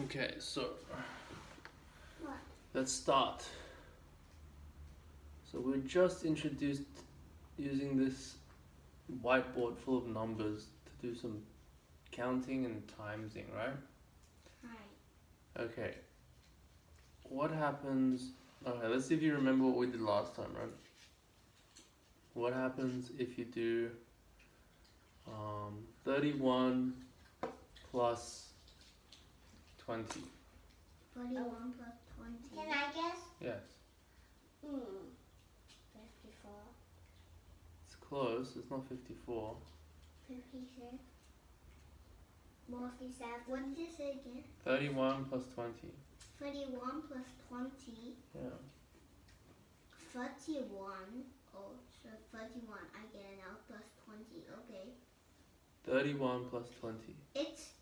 Okay, so What? let's start. So we're just introduced using this whiteboard full of numbers to do some counting and timesing, right? Right. Okay. What happens? Okay, let's see if you remember what we did last time, right? What happens if you do 31 plus 20? 41 plus 20. Can I guess? Yes. 54. It's close. It's not 54. 56. 47. What did you say again? 31 plus 20. 31 plus 20. Yeah. 31. Oh, so 31. I get it now. Plus 20. Okay. 31 plus 20. It's.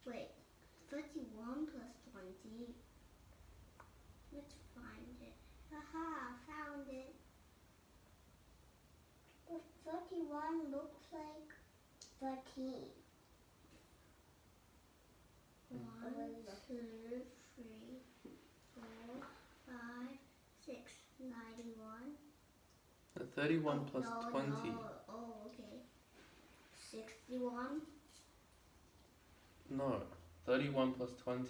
Wait. 31 plus 20. Let's find it. Haha, found it. 31 looks like 13. 1, 2, 3, 4, 5, 6, 91. 31 plus no, 20. No. Oh, okay. 61. No. 31 plus 20.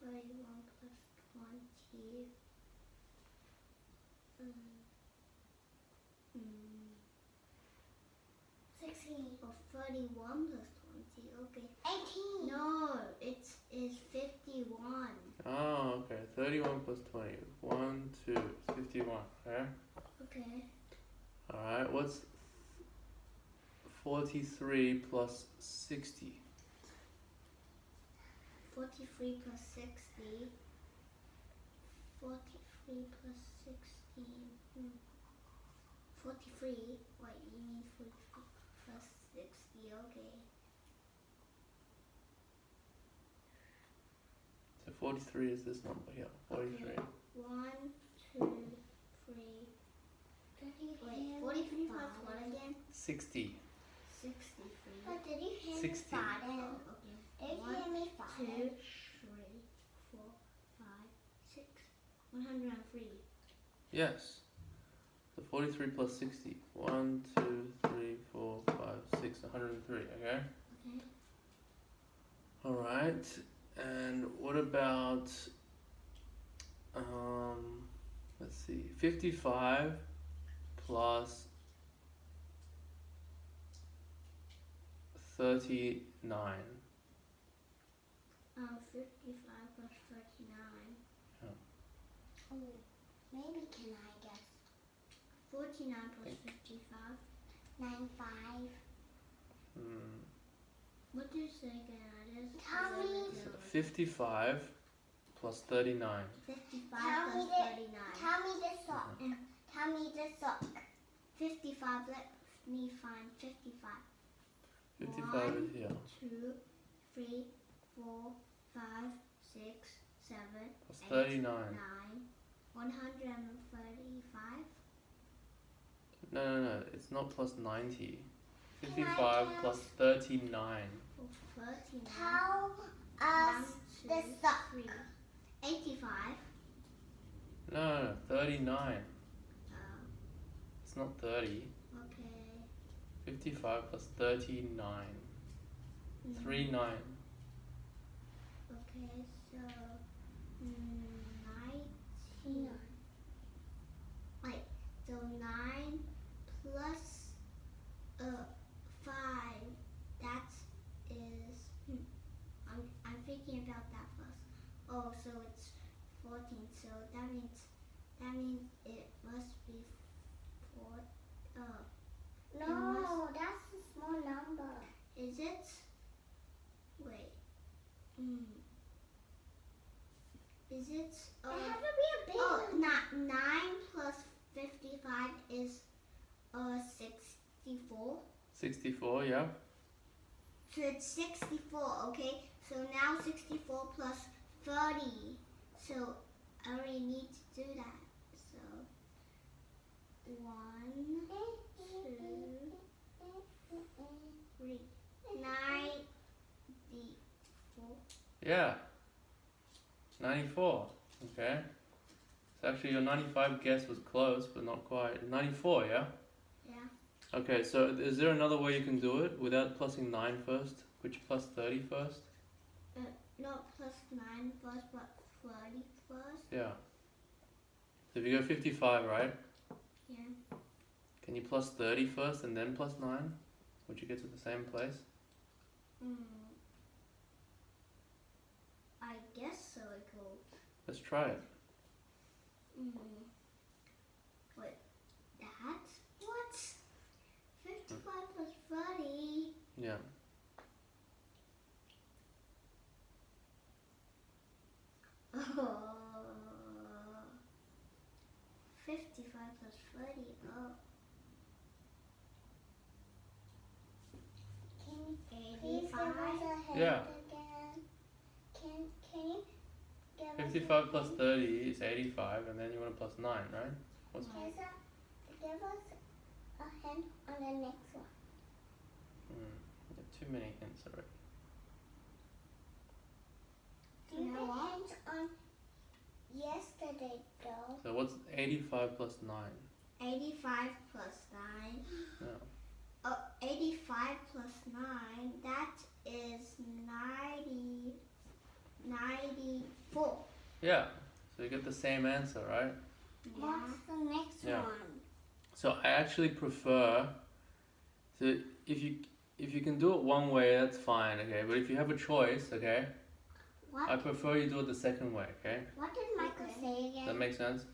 31 plus 20. 16. Oh, 31 plus 20. Okay. 18. No, it is 51. Oh, okay. 31 plus 20. 1, 2. It's 51. Okay? Okay. Alright, what's 43 plus 60? 43 plus 60. 43 plus 16. 43. Wait, you mean 43 plus 60. Okay. So 43 is this number here. 43. Okay. 1, 2, 3. Wait, 43 plus what again? 60. 63. But did you hear 60. me farting? Oh, okay. Did you hear me farting? 2, 3, 4, 5, 6. 103. Yes. So 43 plus 60. 1, 2, 3, 4, 5, 6. 103. Okay? Okay. Alright. And what about let's see, 55 plus 39. 55 plus 39. Yeah. Oh, maybe can I guess? 49 plus 55. 95. What do you say again? Tell me. 55 plus 39. 55 plus 39. Tell me the sock. Tell me the sock. 55. Let me find 55. 55 is here. 2, 3, 4, 5, 6, 7, Plus 8, 39. 9, 135. No. It's not plus 90. 55 plus 39. Oh, 39. Tell us the sock. 85. No. 39. It's not 30. Okay. 55 plus 39. 39. Okay, so 19. Wait, so 9 plus 5. That is. I'm thinking about that first. Oh, so it's 14. So that means it must be 4. No, that's a small number. Is it? Wait. Is it? It has to be a big Oh, 9 plus 55 is 64. 64, yeah. So it's 64, okay? So now 64 plus 30. So I already need to do that. So 1, 2, 3, 9, Yeah. 94. Okay. So actually your 95 guess was close, but not quite. 94, yeah? Yeah. Okay, so is there another way you can do it without plussing 9 first? Could you plus 30 first? Not plus 9 first, but 30 first. Yeah. So if you go 55, right? Yeah. Can you plus 30 first and then plus 9? Would you get to the same place? I guess so. I go. Let's try it. Wait, that? What? 55 plus 30. Yeah. Oh. 55 plus 30. Oh. Can you please give us a hint Yeah. again? Can you give us 55 a plus hint? 30 is 85, and then you want to plus 9, right? What's Lisa, give us a hint on the next one. you got too many hints already. Do you You know get what? hints on yesterday though? So what's 85 plus 9? 85 plus 9. Yeah. 85 plus 9. That is 94. Yeah. So you get the same answer, right? Yeah. What's the next Yeah. one? So I actually prefer. So if you can do it one way, that's fine, okay. But if you have a choice, okay, What? I prefer you do it the second way, okay. What did Michael Okay. say again? That makes sense.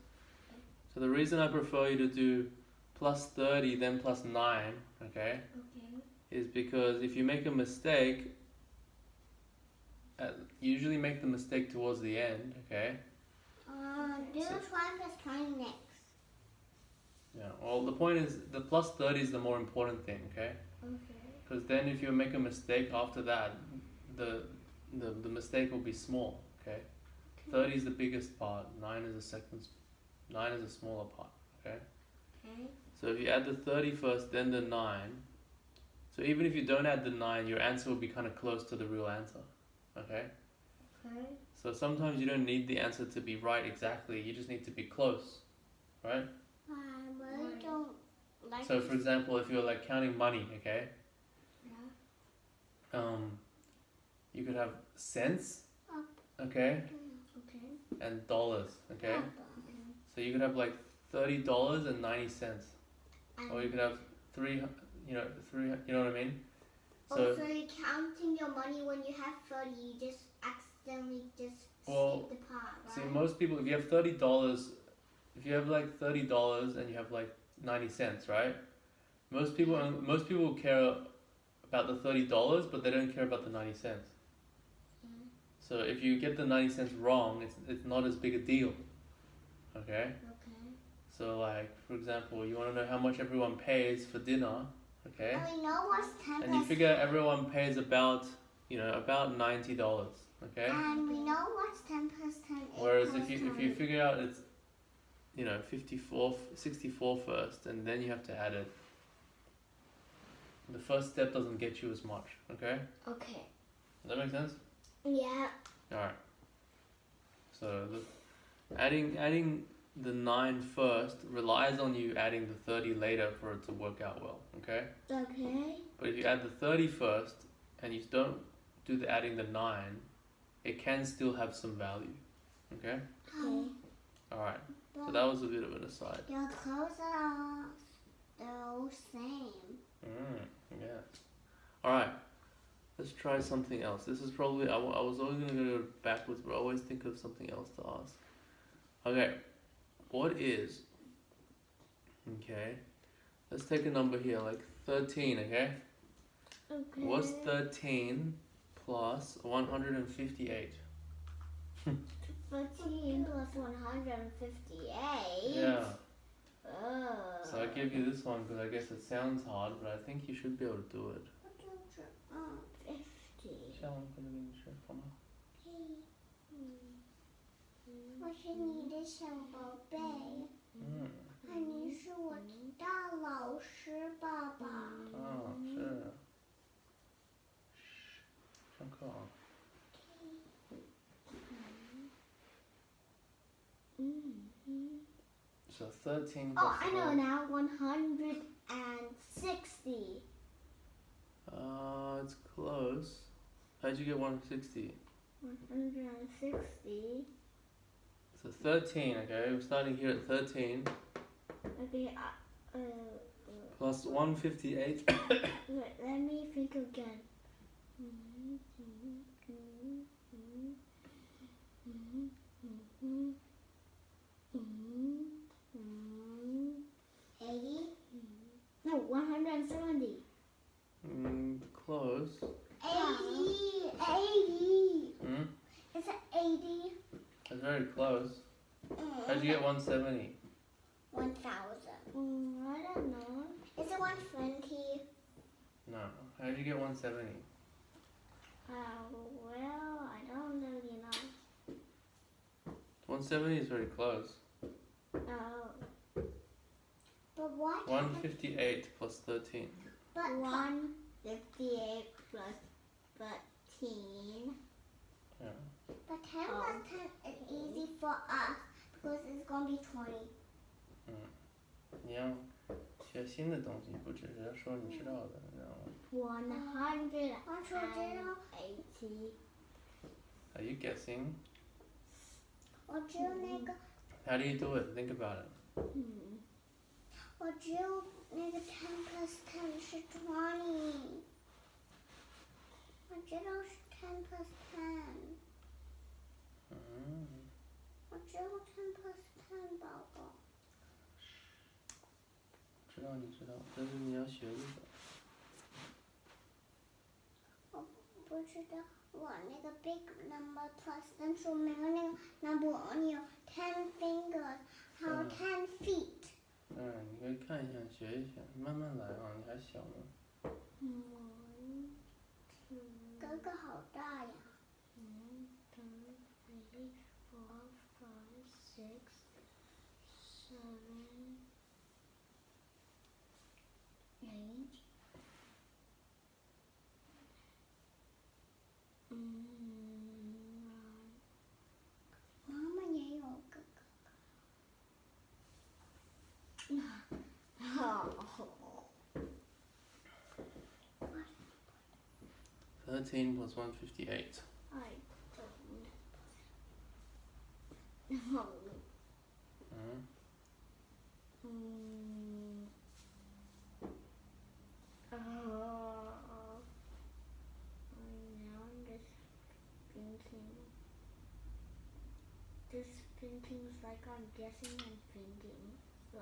So the reason I prefer you to do plus 30 then plus 9, okay, Okay. is because if you make a mistake, usually make the mistake towards the end, okay. Do So- 12 plus 20 next. Yeah. Well, the point is the plus 30 is the more important thing, okay. Okay. Because then if you make a mistake after that, the mistake will be small, okay. 30 is the biggest part. 9 is the second. 9 is a smaller part, okay. Okay. So if you add the 30 first, then the 9. So even if you don't add the 9, your answer will be kind of close to the real answer, okay. Okay. So sometimes you don't need the answer to be right exactly. You just need to be close, right? I really Right. don't like So for example, if you're like counting money, okay, Yeah. you could have cents, Up. okay, Okay. and dollars, okay. Okay. So you could have like $30.90, or you could have three. You know what I mean? So So you're counting your money when you have 30, you just accidentally just Well, skip the part, right? see, most people, if you have $30, if you have like $30 and you have like 90 cents, right? Most people care about the $30, but they don't care about the 90 cents. Mm. So if you get the 90 cents wrong, it's not as big a deal. Okay? Okay. So like, for example, you want to know how much everyone pays for dinner, okay? And we know what's 10 And you plus figure everyone pays about $90, okay? And we know what's 10 plus 10 is. Whereas if you figure out it's 64 first, and then you have to add it, the first step doesn't get you as much, okay? Okay. Does that make sense? Yeah. Alright. So adding the 9 first relies on you adding the 30 later for it to work out well, okay? Okay. But if you add the 30 first and you don't do the adding the 9, it can still have some value, okay? Okay. Alright. So that was a bit of an aside. Your clothes are the same. Yes. Alright. Let's try something else. This is probably, I was always going to go backwards, but I always think of something else to ask. Okay. What is, okay, let's take a number here, like 13, okay? Okay. What's 13 plus 158? 13 plus 158. Yeah. Oh. So I give you this one because I guess it sounds hard, but I think you should be able to do it. 50. 我是你的小宝贝，那你是我的大老师，爸爸。是。上课啊。So 13 plus Oh, I know 4. now. 160. It's close. How'd you get 160? 160. So 13, okay? We're starting here at 13. Okay. Plus 158. Wait, let me think again. 80? No, 170. Close. 80. Hmm? It's 80. That's very close. How'd you get 170? 1,000. I don't know. Is it 120? No. How'd you get 170? Well, I don't really know. 170 is very close. But what? 158 plus 13. But 158 plus 13. Yeah. But 10 plus 10 is easy for us because it's going to be 20. 你要学新的东西，不只是说你知道的，你知道吗？ 180. Are you guessing? 我只有那个 How do you do it? Think about it. 我只有那个10 plus 10是20。我知道是10 plus 10。我只有10 plus 10，宝宝。知道你知道，这是你要学的。我不知道我那个 big number plus，但是我没有那个 number，我有10 fingers，还有10 feet。你可以看一下，学一下，慢慢来啊，你还小呢。哥哥好大呀。1, 2, 3, 4, 5, 6, 7, 8. 妈妈也有哥哥。 13 plus 158. I don't know. Now I'm just thinking. This thinking is like I'm guessing and thinking. So.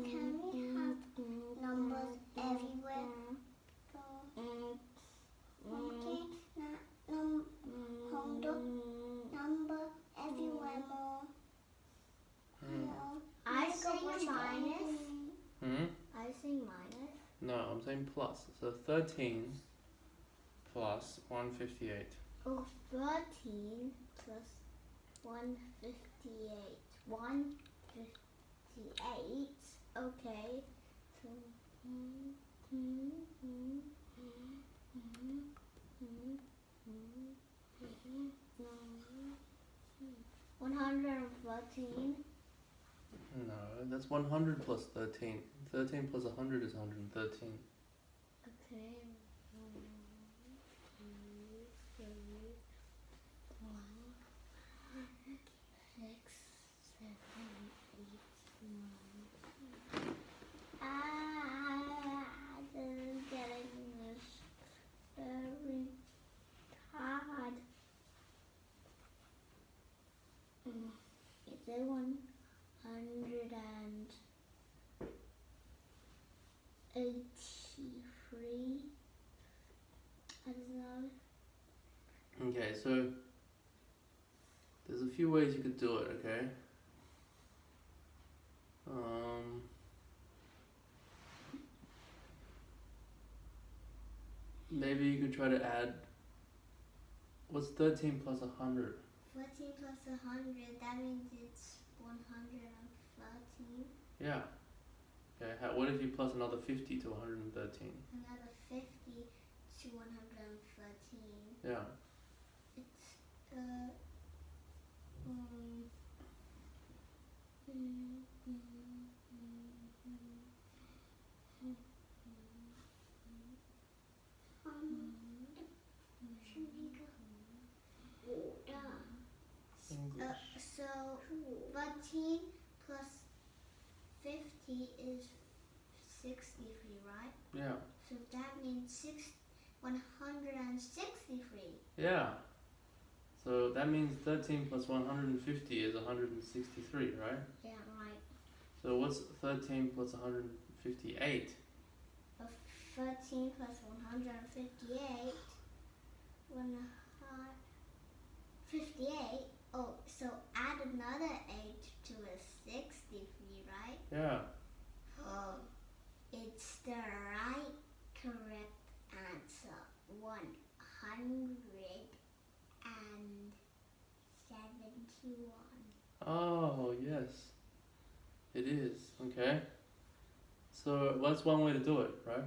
Can we have numbers everywhere? Okay, hold up number everywhere more. I say minus. Hmm? I say minus. No, I'm saying plus. So 13 plus 158. Oh, 13 plus 158. 158. Okay. So, 113. No, that's 100 plus 13. 13 plus 100 is 113. Okay. 1, 2, 3, 4, 5, 6, 7, 8, 9. I'm getting this very hard. Is it 183? I don't know. Okay, so there's a few ways you could do it, okay? Maybe you could try to add. What's 13 plus 100? 14 plus 100, that means it's 113. Yeah. Okay, what if you plus another 50 to 113? Another 50 to 113. Yeah. It's um, mm, mm, Shamika. Order. English. So 13 plus 50 is 63, right? Yeah. So that means 163. Yeah. So that means 13 plus 150 is 163, right? Yeah, right. So what's 13 plus 158? 13 plus 158. 158. Oh, so add another 8 to a 63, right? Yeah. Oh, it's the right correct answer. 171. Oh, yes. It is. Okay. So that's one way to do it, right?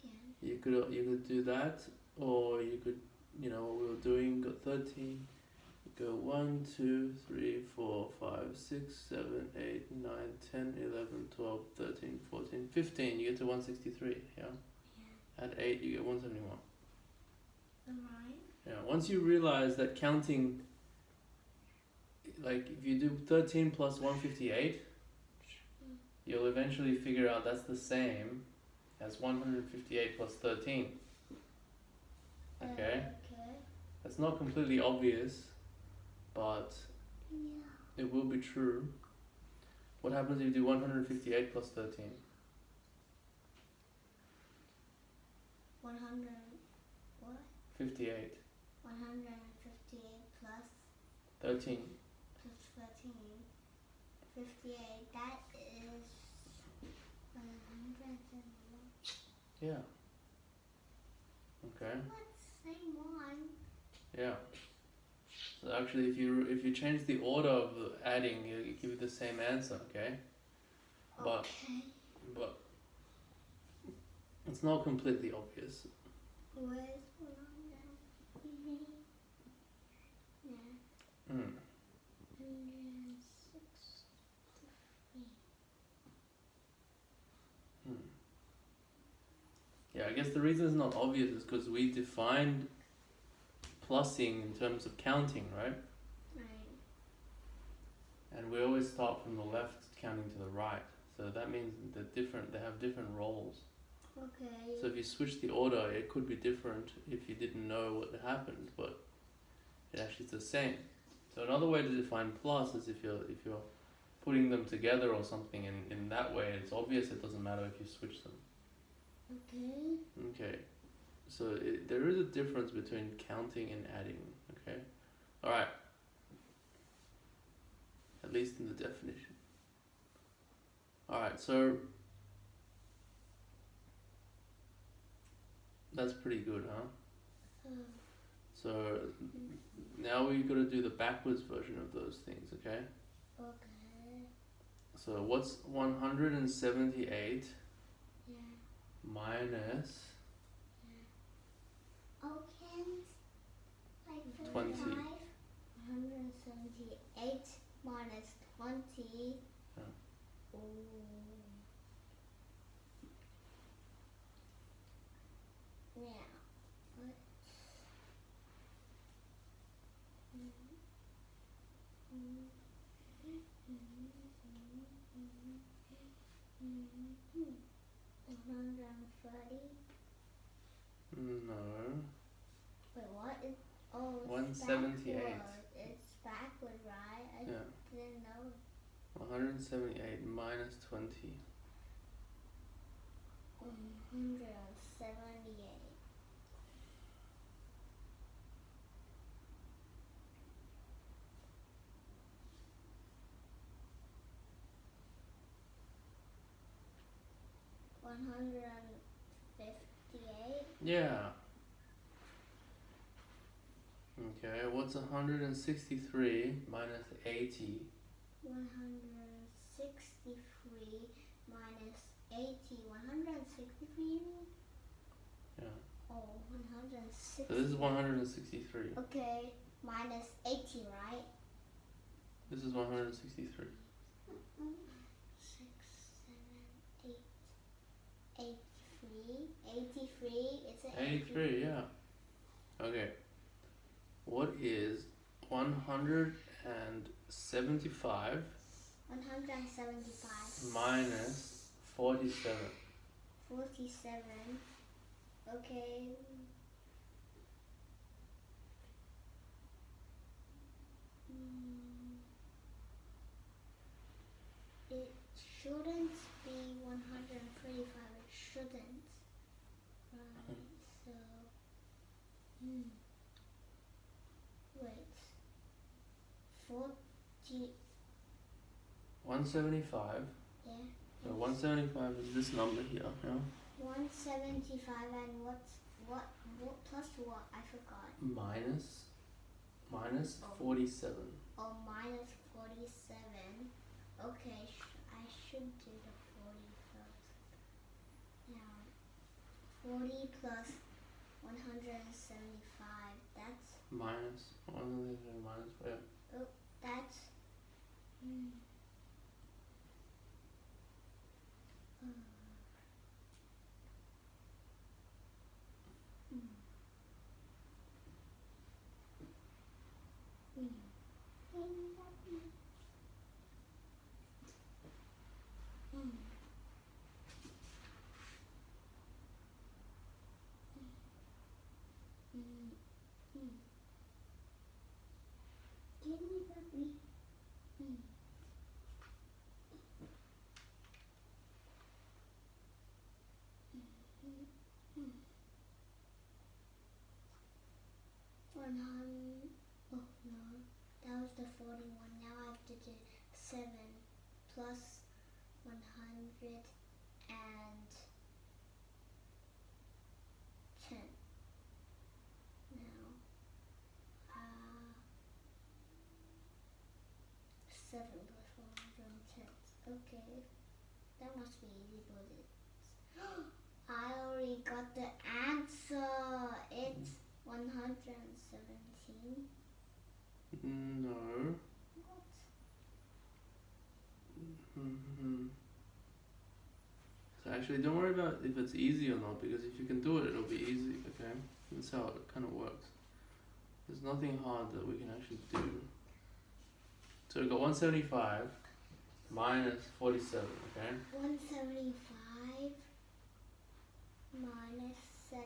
Yeah. You could do that, or you could, what we were doing, got 13. Go 1, 2, 3, 4, 5, 6, 7, 8, 9, 10, 11, 12, 13, 14, 15. You get to 163. Yeah. Add 8, you get 171. Alright. Yeah. Once you realize that counting, like if you do 13 plus 158, you'll eventually figure out that's the same as 158 plus 13. Okay. Okay. That's not completely obvious, but Yeah. it will be true. What happens if you do 158 plus 13? 100. What? 58. 158 plus 13. plus 13. 58. That is 171. Yeah. Okay. What's same one? Yeah. So actually, if you change the order of the adding, it'll give you the same answer. Okay. But Okay. but it's not completely obvious. Where's 100? Yeah. Mm. 163. Yeah, I guess the reason it's not obvious is because we defined plussing in terms of counting, right? Right. And we always start from the left, counting to the right. So that means they have different roles. Okay. So if you switch the order, it could be different if you didn't know what happened, but it actually is the same. So another way to define plus is if you're putting them together or something, and in that way it's obvious. It doesn't matter if you switch them. Okay. Okay. So there is a difference between counting and adding. Okay. All right. At least in the definition. All right. So that's pretty good, huh? So now we've got to do the backwards version of those things, okay? Okay. So what's 178 Yeah. minus Oh, can't like 20? 178 minus 20. Yeah. Oh. Now, let's. $130. No. Wait, what? Oh, it's 178. backward. It's backward, right? I Yeah. didn't know. 178 minus 20. 178. $158. Yeah. Okay, what's 163 minus 80? 163 minus 80. 163, you mean? Yeah. Oh, 160. So this is 163. Okay, minus 80, right? This is 163. 6, 7, 8, 83. 83. It's an 83, yeah. Okay. What is 175 175. minus 47? 47. Okay. It shouldn't be 135. It shouldn't. Right. So. Wait. 40. 175. Yeah. So 175 is this number here, yeah? 175 and what plus what? I forgot. Minus Oh. 47. Oh, minus 47. Okay, I should do the 40 first. Now, 40 plus 175. That's Minus. One of these are minus, yeah. that's. Give me puppy. 100. Oh no, that was the 41. Now I have to do 7 plus 110. Now, 7 plus 110. Okay, that must be easy, but I already got the answer. It's 117. No. What? So actually, don't worry about if it's easy or not, because if you can do it, it'll be easy, okay? That's how it kind of works. There's nothing hard that we can actually do. So we got 175 minus 47, okay? 175 minus 7.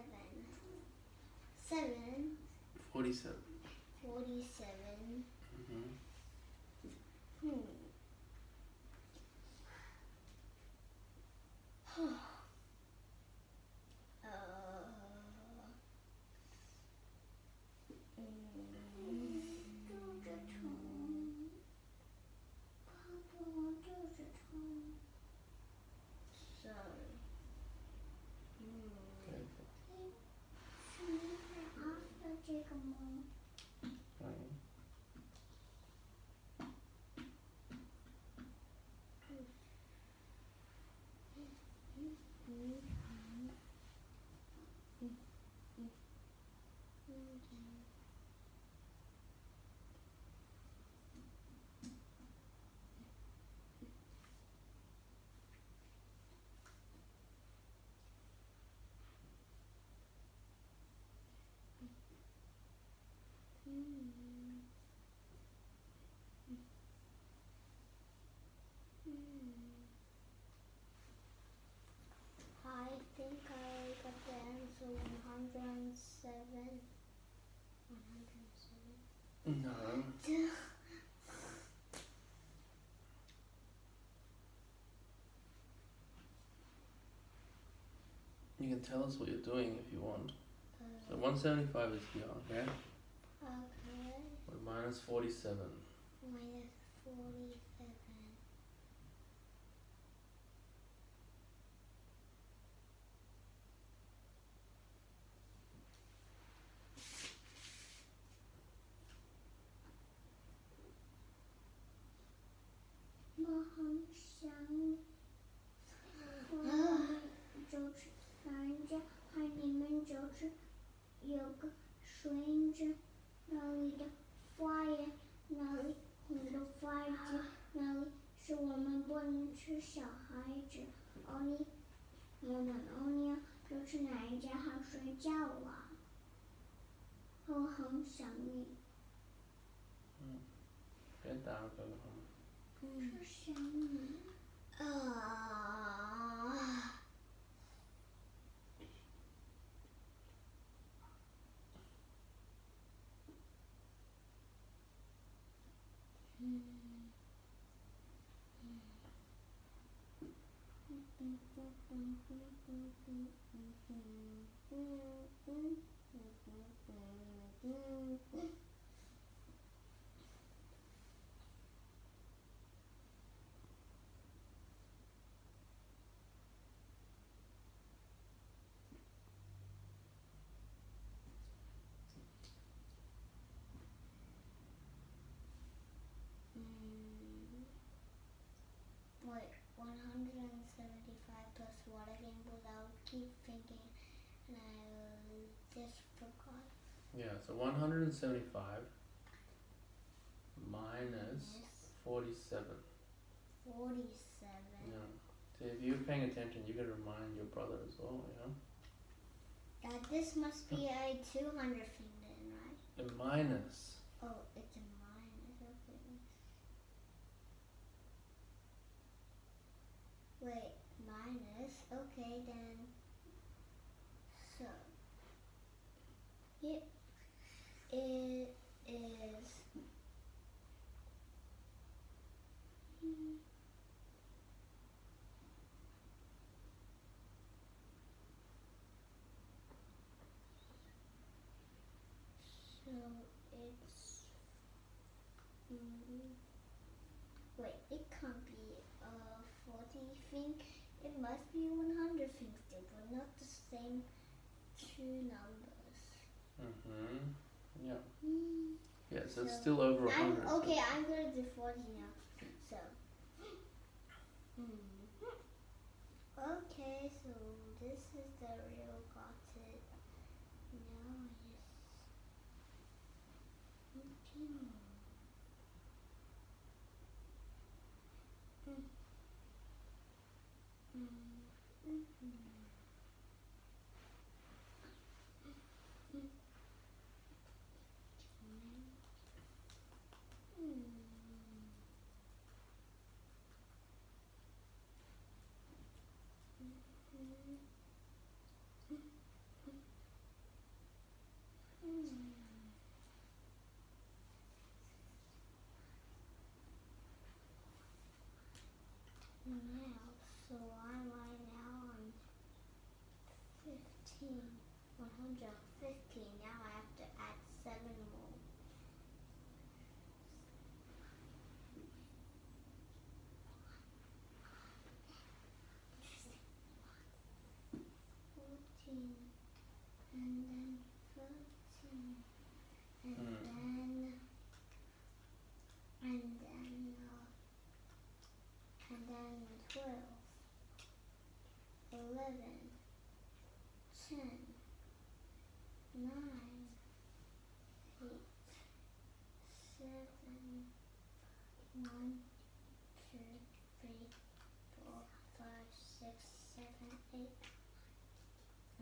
7. 47. 47. Mm-hmm. Sorry. Okay. Fine. I think I got the answer 107. 107. No. You can tell us what you're doing if you want. So 175 is here, okay? Okay. With minus 47. Minus 47. 你是小孩子，我们就去哪一家好睡觉啊？我很想你。别打扰哥哥好吗？是想你。Wait, 175 plus what again? Without keep thinking, and I just forgot. Yeah, so 175 minus 47. 47. Yeah. So if you're paying attention, you can remind your brother as well, you know? This must be a 200 thing then, right? The minus. Oh, it's a minus. Okay. Wait, minus. Okay, then. So it is. So it's. Wait, it can't be 40 thing. It must be 100 things. They were not the same two numbers. Yeah. Mm. Yeah, so it's still over 100. Okay, I'm gonna do 40 now. So. Okay, so this is the real got it. Now yes. Continue. Now, so I'm right now on 15, 115. Now I have to add 7 more. And then 13, and then 12, 11, 10, 9, 8, 7, 1, 2, 3, 4, 5, 6, 7, 8.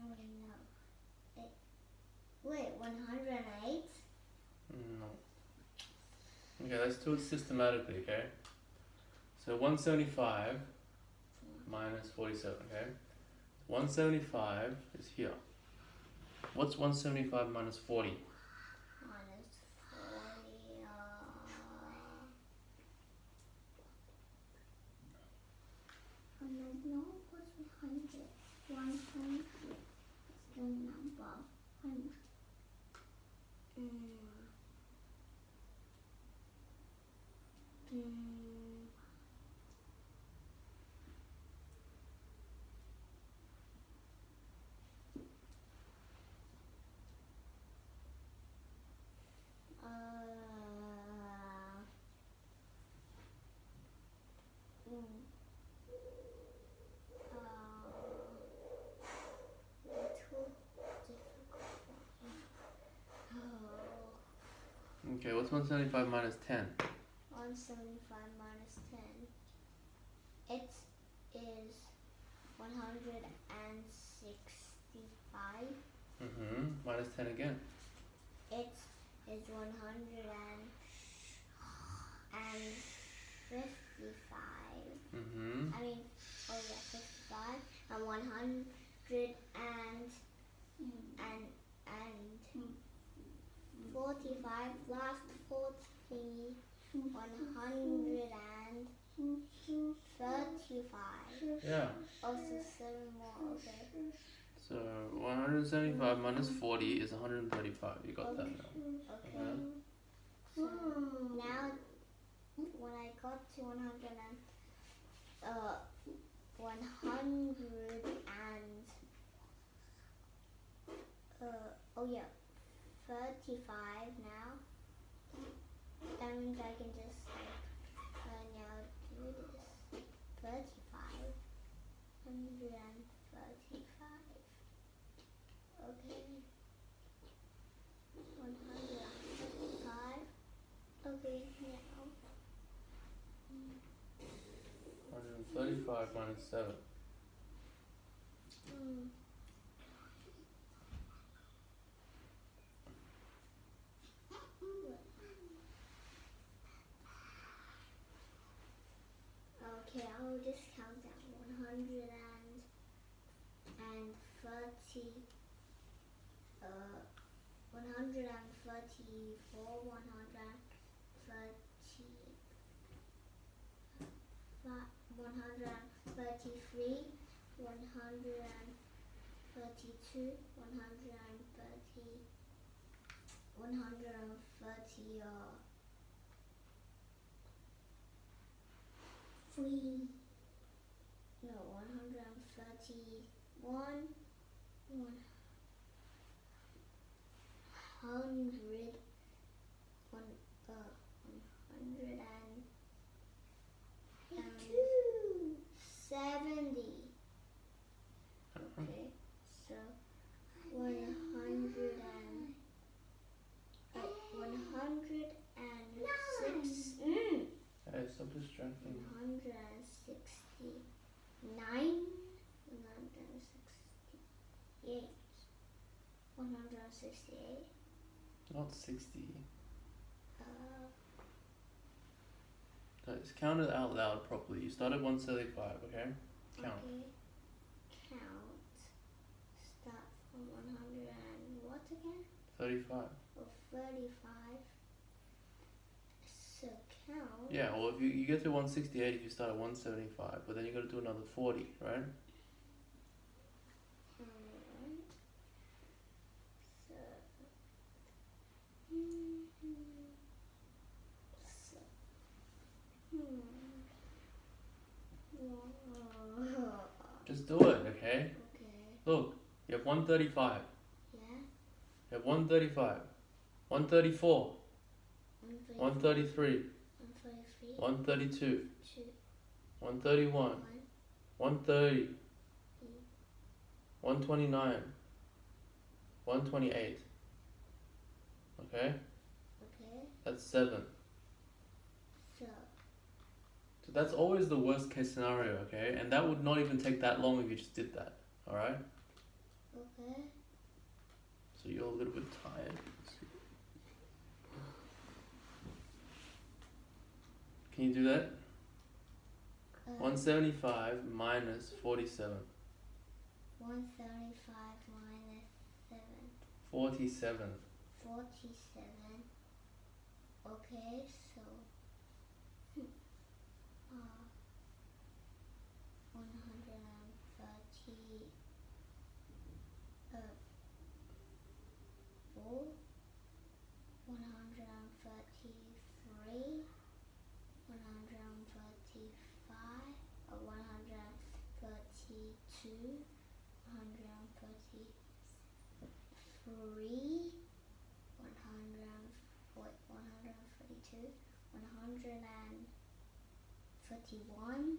Oh no. 8. Wait, 108? No. Okay, let's do it systematically, okay? So 175 minus 47, okay? 175 is here. What's 175 minus 40? Minus 40, I don't know what's 100. 100 is the number 100. Okay, what's 175 minus 10? 175 minus 10. It is 165. Minus 10 again. It is 155. Mm-hmm. I mean, 55 and 100 and 45. Last 40. 135. Yeah. Also 7 more. Okay. So 175 minus 40 is 135. You got that now. Okay. So now when I got to 100 and 35 now. That means I can just now do this. 35. 135. Okay. 135. Okay, now. 135 minus 7. Okay, I'll just count down. 130. 134. 133. 132. 133. No, 131. 100. 170. Okay, so 106. Hey, stop distracting. 169. 168. 168. Not 60. No, just count it out loud properly. You start at 175, okay? Count. Okay. Count. Start from 100 and what again? 35. Oh, 35. So count. Yeah, well, if you get to 168 if you start at 175, but then you got to do another 40, right? Alright. So. Just do it, okay? Okay. Look, you have 135. Yeah. You have 135. 134. 133. 132. 131. 130. 129. 128. Okay? Okay. That's 7. So that's always the worst case scenario, okay? And that would not even take that long if you just did that. Alright? Okay. So you're a little bit tired. Can you do that? 175 minus 47. 175 minus 7. 47. 47. Okay, so 130. 133. 135. 132. 133. 142. 131.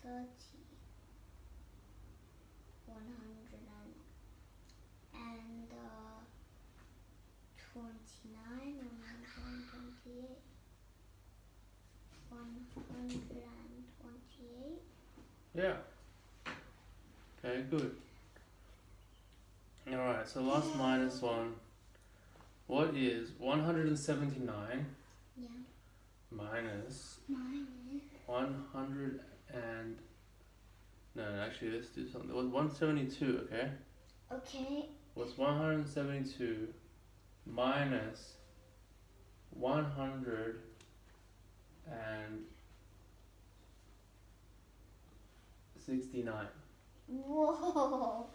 130. 129. Yeah. Okay, good. Alright, so last minus one. What is 179 Yeah. minus Minus. 100 and... No, actually, let's do something. What's 172, okay? Okay. What's 172 minus 169? Whoa.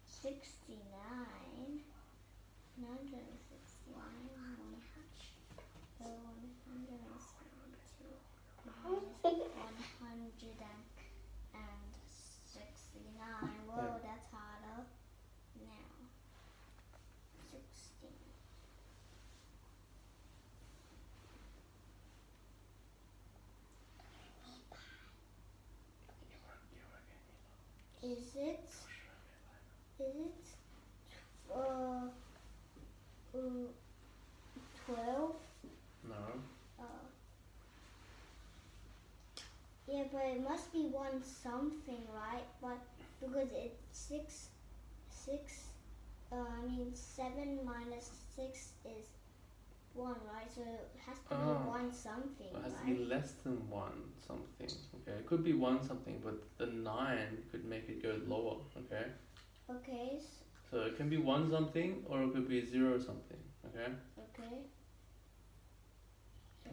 69. 969. 172 minus 169. Whoa, Yeah. that's harder. Now, 16. Is it? Uh, 12? No. Yeah, but it must be one something, right? But because it's 7 minus 6 is 1, right? So it has to be Oh. one something, It has to right? be less than 1 something. Okay, it could be 1 something, but the 9 could make it go lower, okay? Okay, So it can be 1 something or it could be 0 something, okay? okay.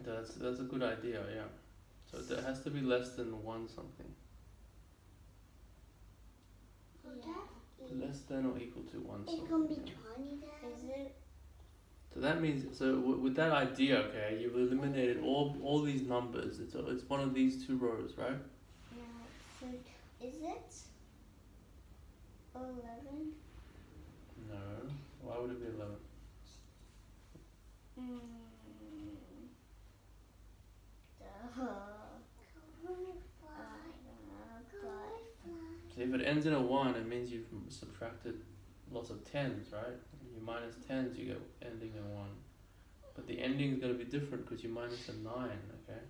That's a good idea, yeah. So it has to be less than 1 something. Yeah. Less than or equal to 1 something. It can be yeah. 20 then. Is it? So that means, with that idea, okay, you've eliminated all these numbers. It's one of these 2 rows, right? No. So is it 11? No. Why would it be 11? So if it ends in a 1, it means you've subtracted lots of 10s, right? You minus 10s, you get ending in 1. But the ending is going to be different because you minus a 9, okay?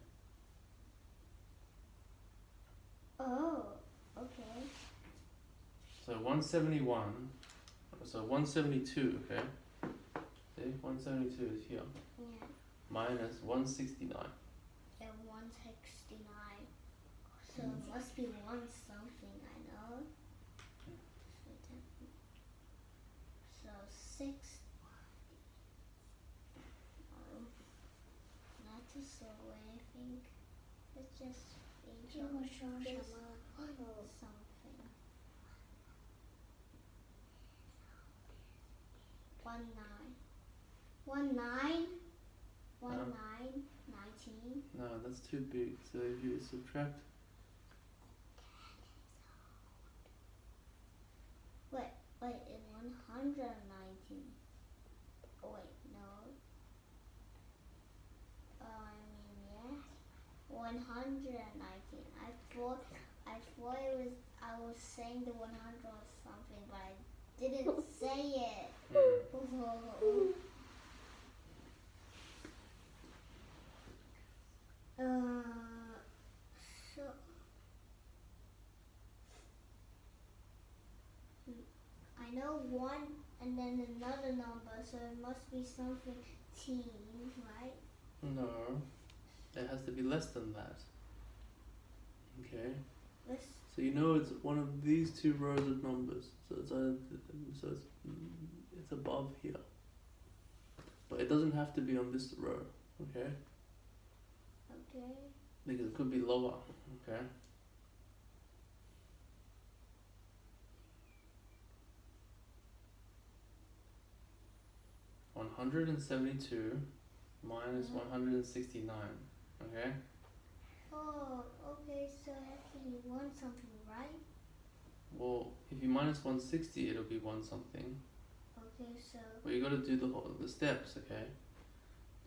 Oh, okay. So 171, so 172, okay? See, 172 is here. Yeah. Minus 169. And 169. So it must be one something, I know. So 6. Not to so way, I think. Let's just be something. 19. No, that's too big. So if you subtract... Wait, it's 119. Oh, wait, no. Yeah. 119. I thought it was, I was saying the 100 or something, but I didn't say it. So I know 1 and then another number, so it must be something teen, right? No, it has to be less than that. Okay. Let's, So you know it's one of these 2 rows of numbers. So it's above here. But it doesn't have to be on this row, okay? okay. Because it could be lower, okay? $172 minus 169, okay? Oh, okay, so it has to be 1 something, right? Well, if you minus 160, it'll be 1 something. Okay, so But you gotta do the steps, okay?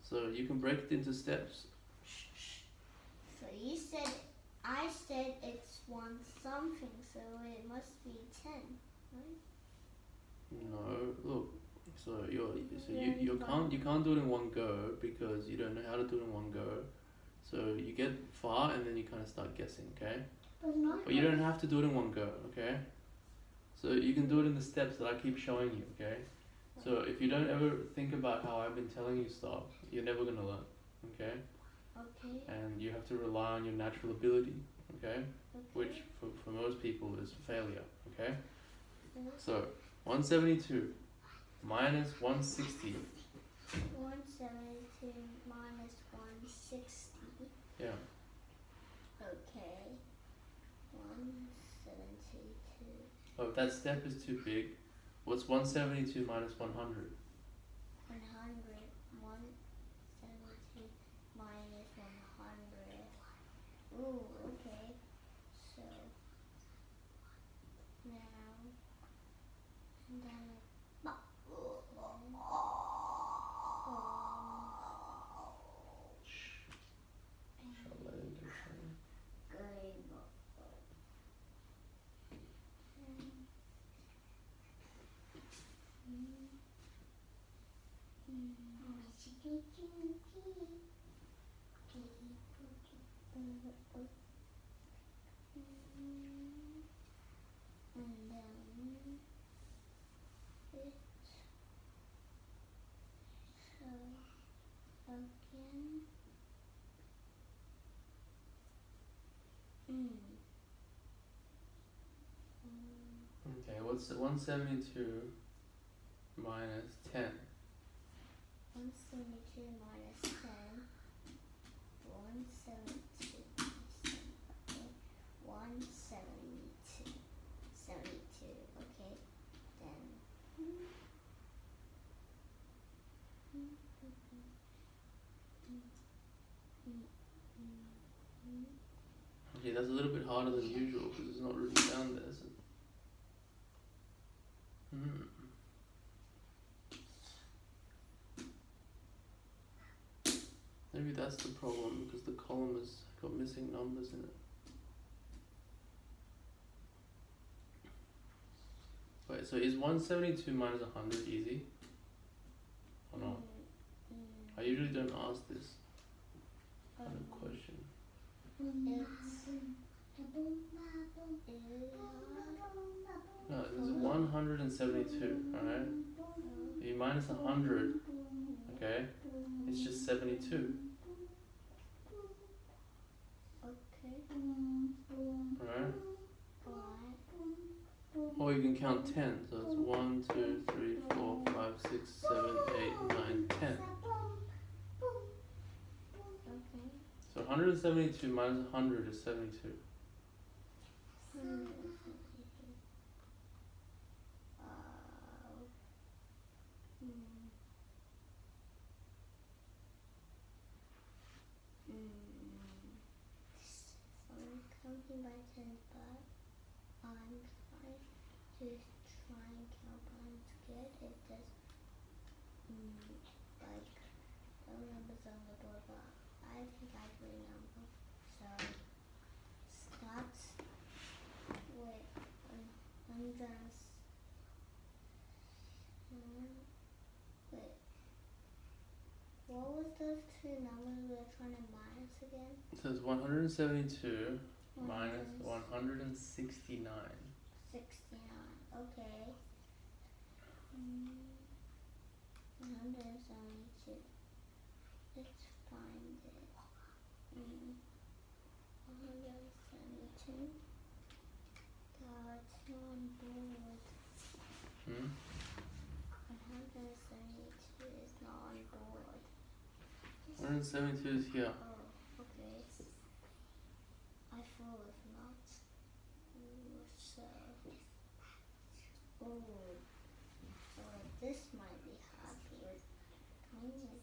So you can break it into steps. I said it's 1 something, so it must be 10, right? No, look. So you can't do it in one go because you don't know how to do it in one go. So you get far and then you kind of start guessing, okay? But not. But you don't have to do it in one go, okay? So you can do it in the steps that I keep showing you, okay? So if you don't ever think about how I've been telling you stuff, you're never gonna learn, okay? Okay. And you have to rely on your natural ability, okay? Okay. Which for most people is failure, okay? Okay. So 172 minus 160, 172 minus 160. yeah. Okay. 172. Oh, if that step is too big, what's 172 minus 100? 100. 172 minus 100. Ooh, okay. So now and then Shall I do something? and then it's so again. Okay, what's 172 minus 10? 172 minus 10. 172 okay. 172. 72, okay. Then Okay, that's a little bit harder than usual because it's not written down there. So. Maybe that's the problem because the column has got missing numbers in it. Wait, so is 172 minus 100 easy? Or not? I usually don't ask this kind of question. No, there's 172, alright? You minus 100, okay? It's just 72, okay. alright? Alright. Or you can count 10, so it's 1, 2, 3, 4, 5, 6, 7, 8, 9, 10. Okay. So 172 minus 100 is 72. I'm counting by 10, but I'm trying to try and count by good. It does like no numbers on the board, but I think I remember. So start with 100. Wait, what was those two numbers we were trying to minus again? It says 172 minus 169. 69. Okay. 172. Let's find it. 172. That's on board. 172 is not on board. 172 is here. Oh, okay. I thought it was not. So. Oh. This might be hard with tiny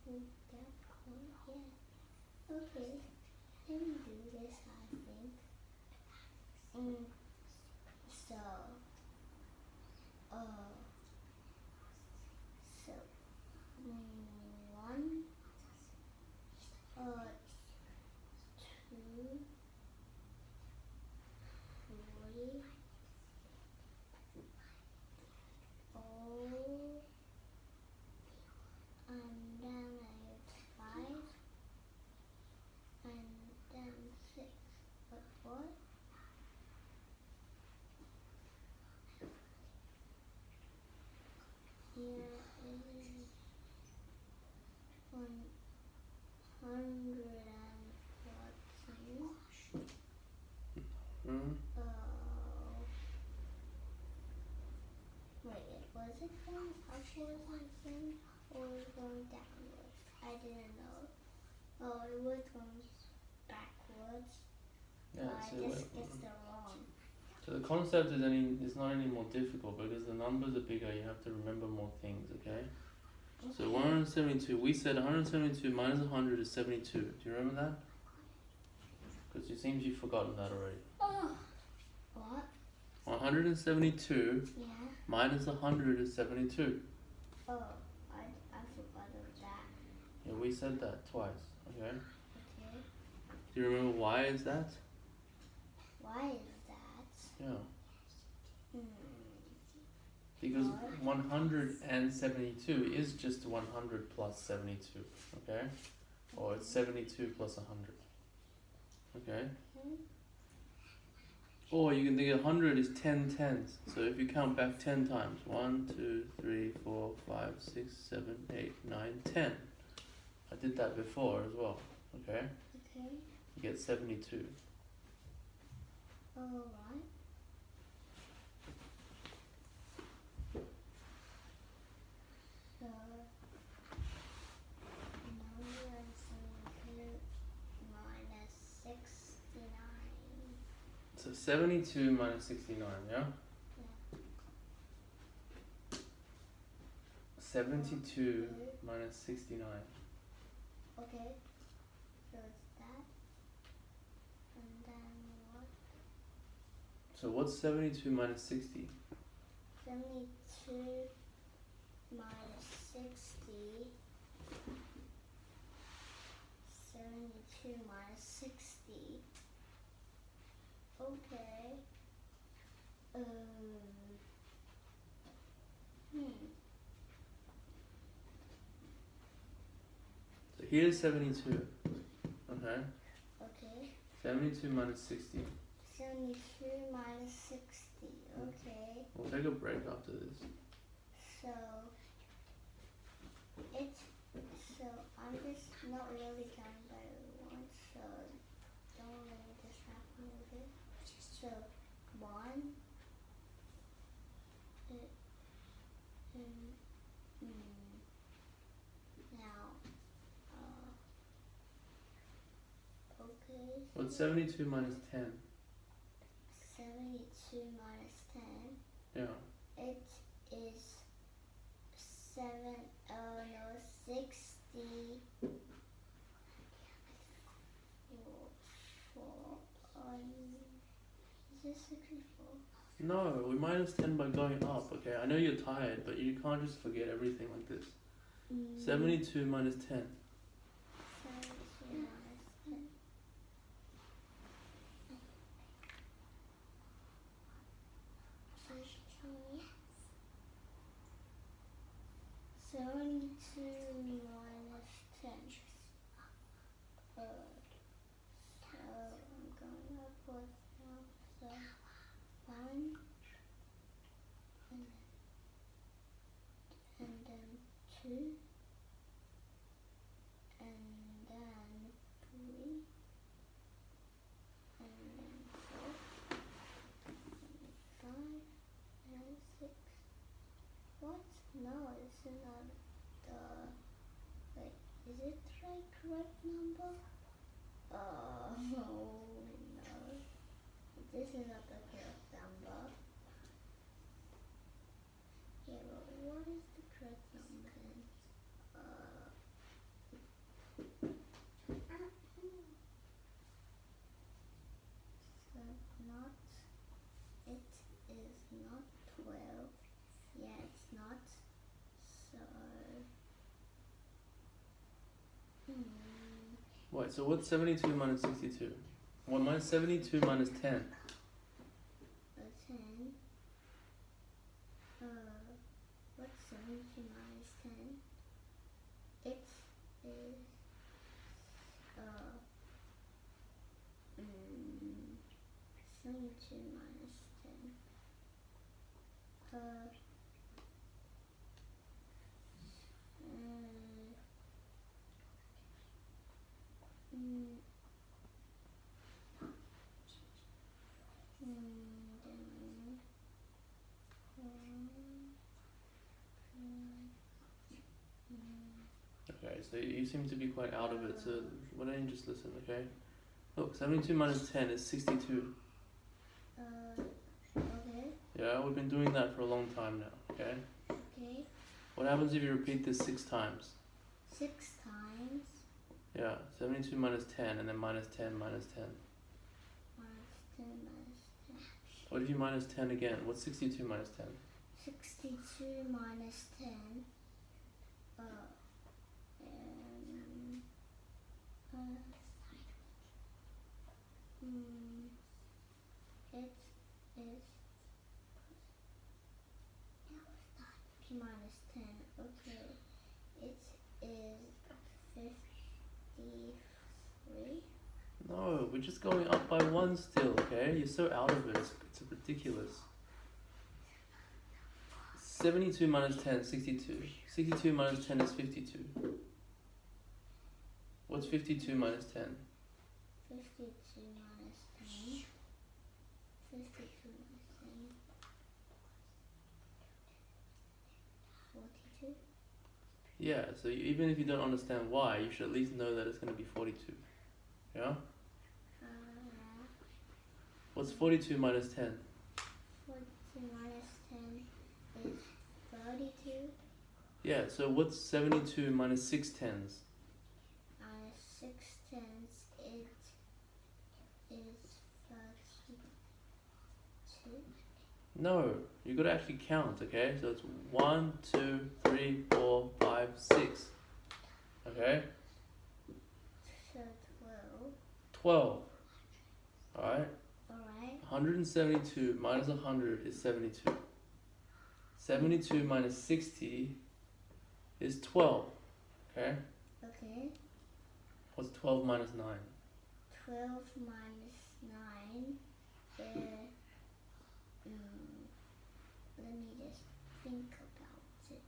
things. That one, yeah. Okay. Let me do this, I think. So. So. 1. 2. 3. And then I have 5 and was it going upwards, I think, or was it going downwards? I didn't know. Oh, it was going backwards. Yeah, But so, I just guessed it wrong. so the concept is not any more difficult because the numbers are bigger. You have to remember more things. Okay. So 172. We said 172 minus 100 is 72. Do you remember that? Because it seems you've forgotten that already. Oh. What? 172 Yeah. minus 100 is 72. Oh, I forgot of that. Yeah, we said that twice. Okay. Okay. Do you remember why is that? Why is that? Yeah. Hmm. Because Why? 172 is just 100 plus 72. Okay. Or it's 72 plus 100. Okay. Hmm. Or you can think 100 is 10 tens. So if you count back 10 times, 1, 2, 3, 4, 5, 6, 7, 8, 9, 10. I did that before as well. Okay? Okay. You get 72. Alright. So 172 minus 69. So 72 minus 69, yeah? 72 minus 69. Okay. So it's that. And then what? So what's 72 minus 60? 72 minus 60. 72 minus 60. Okay. So here's 72. Okay? Okay. 72 minus 60. 72 minus 60. Okay. We'll take a break after this. So I'm just not really counting by one, so don't really distract me with it. So 1 now okay. What's 72 minus 10? 72 minus 10. Yeah. It is 60. Is this 64? No, we minus 10 by going up, okay? I know you're tired, but you can't just forget everything like this. 72 minus 10. 72 minus 10. Minus 10. So I'm going upwards now. So 1 and then 2 and then 3 and then 4 and 5 and 6. What? No, it's not the. Wait, is it the correct number? No. This is not the correct number. Yeah, but what is the correct number then? So not. It is not 12. Yeah, it's not. So. Wait, so what's 72 minus 62? Well, minus 72 minus 10. 10. What's 72 minus 10? It is 72 minus 10. so you seem to be quite out of it, so why don't you just listen, okay? Look, 72 minus 10 is 62. Okay. Yeah, we've been doing that for a long time now, okay? Okay. What happens if you repeat this 6 times? 6 times. Yeah, 72 minus 10 and then minus 10 minus 10. Minus 10 minus 10. What if you minus 10 again? What's 62 minus 10? 62 minus 10. It is P minus 10. Okay. It is 53. No, we're just going up by 1 still, okay? You're so out of it, it's ridiculous. 72 minus 10, 62. 62 minus 10 is 52. What's 52 minus 10? 52 minus 10. 52 minus 10. 42. Yeah, so even if you don't understand why, you should at least know that it's going to be 42. Yeah? What's 42 minus 10? 42 minus 10 is 32. Yeah, so what's 72 minus 6 tens? 6 tens, it is 32. No, you got to actually count, okay? So it's 1, 2, 3, 4, 5, 6. Okay? So 12. 12. Alright? Alright. 172 minus 100 is 72. 72 minus 60 is 12. Okay? Okay. What's 12 minus 9? 12 minus 9 is. Let me just think about it.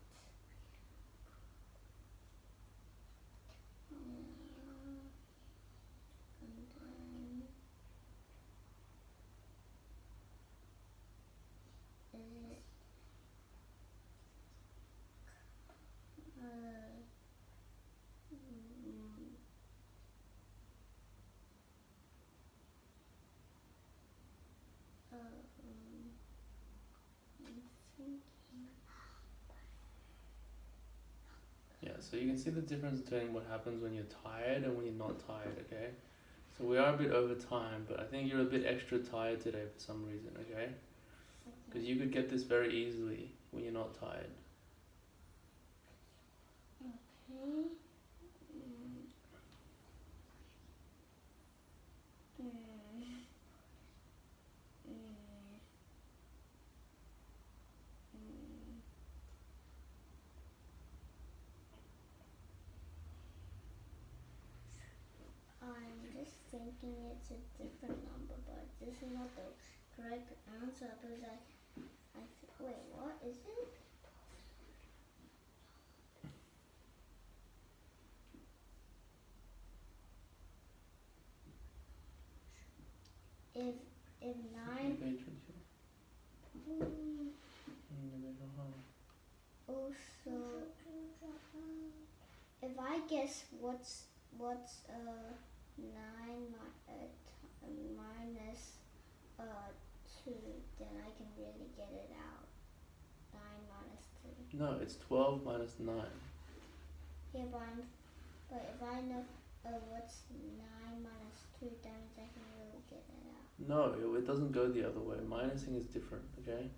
Yeah, so you can see the difference between what happens when you're tired and when you're not tired, okay? So we are a bit over time, but I think you're a bit extra tired today for some reason, okay? Because you could get this very easily when you're not tired. Okay. I'm just thinking it's a different number, but this is not the correct answer because wait, what is it? If 9 also if I guess what's 9 minus 2, then I can really get it out. 9 minus 2. No, it's 12 minus 9. Yeah, but if I know what's 9 minus 2, then I can really get it out. No, it doesn't go the other way. Minusing is different, okay?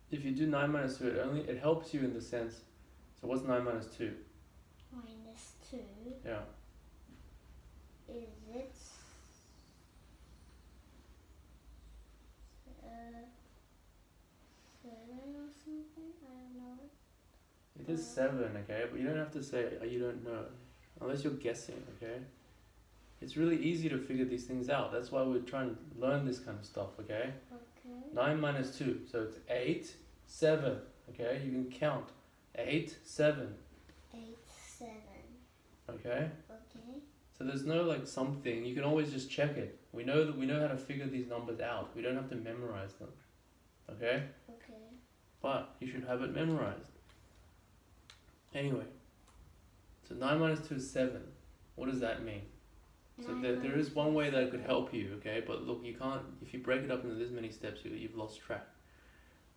If you do 9 minus 2, it helps you in the sense. So what's 9 minus 2? Minus 2. Yeah. Is it 7 or something? I don't know. It is 7, okay? But you don't have to say you don't know. Unless you're guessing, okay? It's really easy to figure these things out. That's why we're trying to learn this kind of stuff, okay? Okay. 9 minus 2, so it's 8, 7, okay? You can count. 8, 7. 8, 7. Okay? Okay. So there's no like something, you can always just check it. We know how to figure these numbers out. We don't have to memorize them. Okay? Okay. But you should have it memorized. Anyway, so 9 minus 2 is 7. What does that mean? So there is one way that could help you, okay? But look, you can't, if you break it up into this many steps, you've lost track.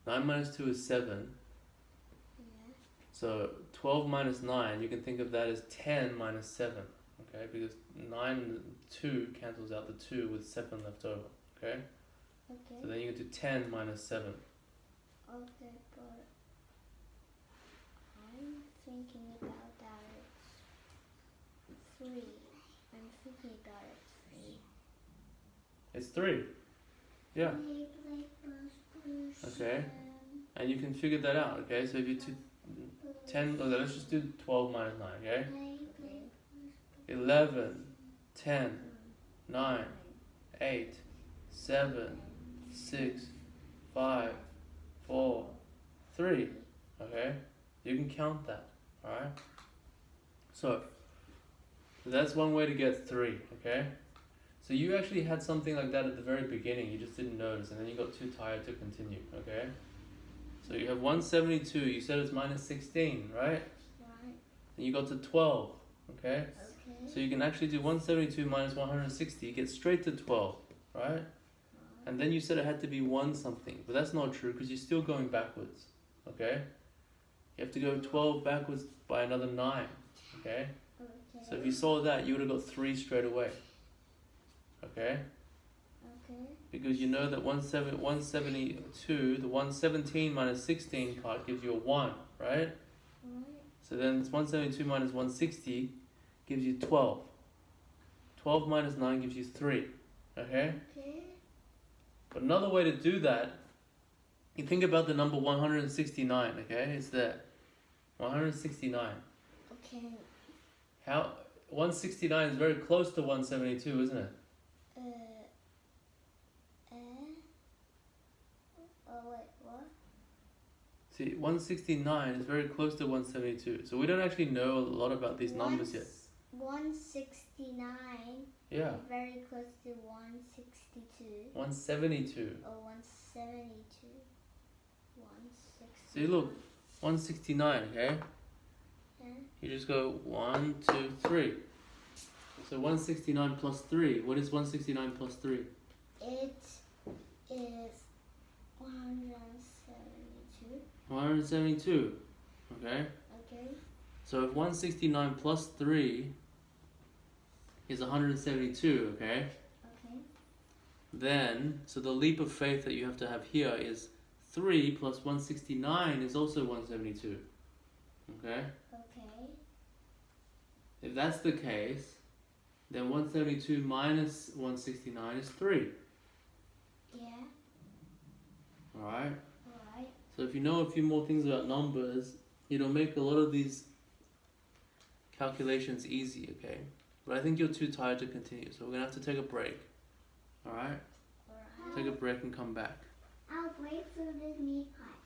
9 minus 2 is 7. Yeah. So 12 minus 9, you can think of that as 10 minus 7, okay? Because 9 and 2 cancels out the 2 with 7 left over, okay? Okay. So then you can do 10 minus 7. Okay, but I'm thinking about that it's 3. I'm thinking about It's 3. Yeah. Okay. And you can figure that out, okay? So if you do 10, okay, let's just do 12 minus 9, okay? 11, 10, 9, 8, 7, 6, 5, 4, 3, okay? You can count that, alright? So that's one way to get 3, okay? So you actually had something like that at the very beginning, you just didn't notice, and then you got too tired to continue, okay? So you have 172, you said it's minus 16, right? Right. And you got to 12, okay? Okay. So you can actually do 172 minus 160, you get straight to 12, right? And then you said it had to be 1 something, but that's not true because you're still going backwards, okay? You have to go 12 backwards by another 9, okay? Okay. So if you saw that, you would have got 3 straight away, okay? Okay. Because you know that 172, the 117 minus 16 part gives you a 1, right? Right. So then it's 172 minus 160 gives you 12. 12 minus 9 gives you 3, okay? Okay. But another way to do that, you think about the number 169, okay? It's there. 169. Okay. How 169 is very close to 172, isn't it? Oh wait, what? See, 169 is very close to 172. So we don't actually know a lot about these numbers yet. 169. Yeah. Very close to 162. 172. Or 172. 160. See, look, 169, okay? Yeah. You just go 1, 2, 3. So 169 plus 3. What is 169 plus 3? It is 172. 172. Okay? Okay. So if 169 plus 3 is 172, okay? Okay. Then, so the leap of faith that you have to have here is 3 plus 169 is also 172. Okay? Okay. If that's the case, then 172 minus 169 is 3. Yeah. Alright? Alright. So if you know a few more things about numbers, it'll make a lot of these calculations easy, okay? But I think you're too tired to continue, so we're going to have to take a break. Alright? Alright. Take a break and come back. I'll wait for the meat pie.